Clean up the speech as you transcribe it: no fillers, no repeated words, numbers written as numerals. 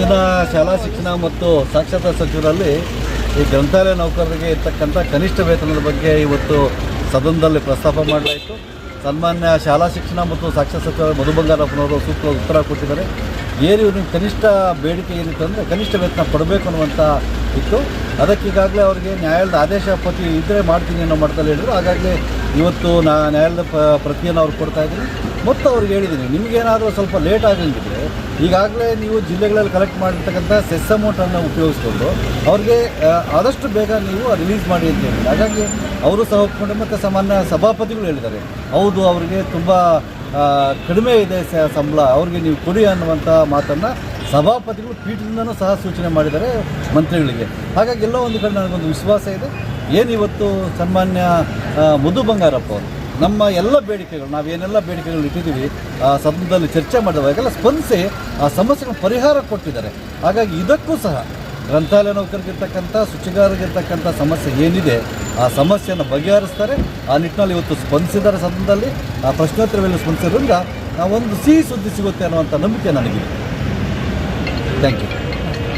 ಇಂದಿನ ಶಾಲಾ ಶಿಕ್ಷಣ ಮತ್ತು ಸಾಕ್ಷರತಾ ಸಚಿವರಲ್ಲಿ ಈ ಗ್ರಂಥಾಲಯ ನೌಕರರಿಗೆ ಇರ್ತಕ್ಕಂಥ ಕನಿಷ್ಠ ವೇತನದ ಬಗ್ಗೆ ಇವತ್ತು ಸದನದಲ್ಲಿ ಪ್ರಸ್ತಾಪ ಮಾಡಲಾಯಿತು. ಸನ್ಮಾನ್ಯ ಶಾಲಾ ಶಿಕ್ಷಣ ಮತ್ತು ಸಾಕ್ಷರತಾ ಸಚಿವ ಮಧು ಬಂಗಾರಪ್ಪನವರು ಸೂಕ್ತ ಉತ್ತರ ಕೊಟ್ಟಿದ್ದಾರೆ. ಏನು ಕನಿಷ್ಠ ಬೇಡಿಕೆ ಏನಿತ್ತು ಅಂದರೆ ಕನಿಷ್ಠ ವೇತನ ಕೊಡಬೇಕು ಅನ್ನುವಂಥ ಇತ್ತು. ಅದಕ್ಕೆ ಈಗಾಗಲೇ ಅವರಿಗೆ ನ್ಯಾಯಾಲಯದ ಆದೇಶ ಪ್ರತಿ ಇದ್ದರೆ ಮಾಡ್ತೀನಿ ಅನ್ನೋ ಮಟ್ಟದಲ್ಲಿ ಹೇಳಿದ್ರು. ಹಾಗಾಗಿ ಇವತ್ತು ನ್ಯಾಯಾಲಯದ ಪ್ರತಿಯನ್ನು ಅವ್ರು ಕೊಡ್ತಾಯಿದ್ದೀನಿ. ಮತ್ತು ಅವ್ರಿಗೆ ಹೇಳಿದ್ದೀನಿ, ನಿಮಗೇನಾದರೂ ಸ್ವಲ್ಪ ಲೇಟ್ ಆಗಂಗಿದ್ರೆ ಈಗಾಗಲೇ ನೀವು ಜಿಲ್ಲೆಗಳಲ್ಲಿ ಕಲೆಕ್ಟ್ ಮಾಡಿರ್ತಕ್ಕಂಥ ಸೆಸ್ ಅಮೌಂಟನ್ನು ಉಪಯೋಗಿಸ್ಕೊಂಡು ಅವ್ರಿಗೆ ಆದಷ್ಟು ಬೇಗ ನೀವು ರಿಲೀಸ್ ಮಾಡಿ ಅಂತ ಹೇಳಿದ್ರು. ಹಾಗಾಗಿ ಅವರು ಸಹ ಒಪ್ಪಿಕೊಂಡು ಮತ್ತು ಸಾಮಾನ್ಯ ಸಭಾಪತಿಗಳು ಹೇಳಿದ್ದಾರೆ, ಹೌದು ಅವರಿಗೆ ತುಂಬ ಕಡಿಮೆ ಇದೆ ಸಂಬಳ, ಅವ್ರಿಗೆ ನೀವು ಕೊಡಿ ಅನ್ನುವಂಥ ಮಾತನ್ನು ಸಭಾಪತಿಗಳು ಪೀಠದಿಂದನೂ ಸಹ ಸೂಚನೆ ಮಾಡಿದ್ದಾರೆ ಮಂತ್ರಿಗಳಿಗೆ. ಹಾಗಾಗಿ ಎಲ್ಲೋ ಒಂದು ಕಡೆ ನನಗೊಂದು ವಿಶ್ವಾಸ ಇದೆ. ಏನಿವತ್ತು ಸನ್ಮಾನ್ಯ ಮಧು ಬಂಗಾರಪ್ಪ ಅವರು ನಮ್ಮ ಎಲ್ಲ ಬೇಡಿಕೆಗಳು, ನಾವೇನೆಲ್ಲ ಬೇಡಿಕೆಗಳು ಇಟ್ಟಿದ್ದೀವಿ ಸದನದಲ್ಲಿ ಚರ್ಚೆ ಮಾಡಿದವಾಗೆಲ್ಲ ಸ್ಪಂದಿಸಿ ಆ ಸಮಸ್ಯೆಗಳ ಪರಿಹಾರ ಕೊಟ್ಟಿದ್ದಾರೆ. ಹಾಗಾಗಿ ಇದಕ್ಕೂ ಸಹ ಗ್ರಂಥಾಲಯ ನೌಕರಿಗಿರ್ತಕ್ಕಂಥ ಶುಚಿಗಾರರಿಗಿರ್ತಕ್ಕಂಥ ಸಮಸ್ಯೆ ಏನಿದೆ ಆ ಸಮಸ್ಯೆಯನ್ನು ಬಗೆಹರಿಸ್ತಾರೆ. ಆ ನಿಟ್ಟಿನಲ್ಲಿ ಇವತ್ತು ಸ್ಪಂದಿಸಿದ್ದಾರೆ ಸದನದಲ್ಲಿ. ಆ ಪ್ರಶ್ನೋತ್ತರ ವೇಳೆ ಸ್ಪಂದಿಸೋದ್ರಿಂದ ಒಂದು ಸಿಹಿ ಸುದ್ದಿ ಸಿಗುತ್ತೆ ಅನ್ನುವಂಥ ನಂಬಿಕೆ ನನಗಿದೆ. Thank you.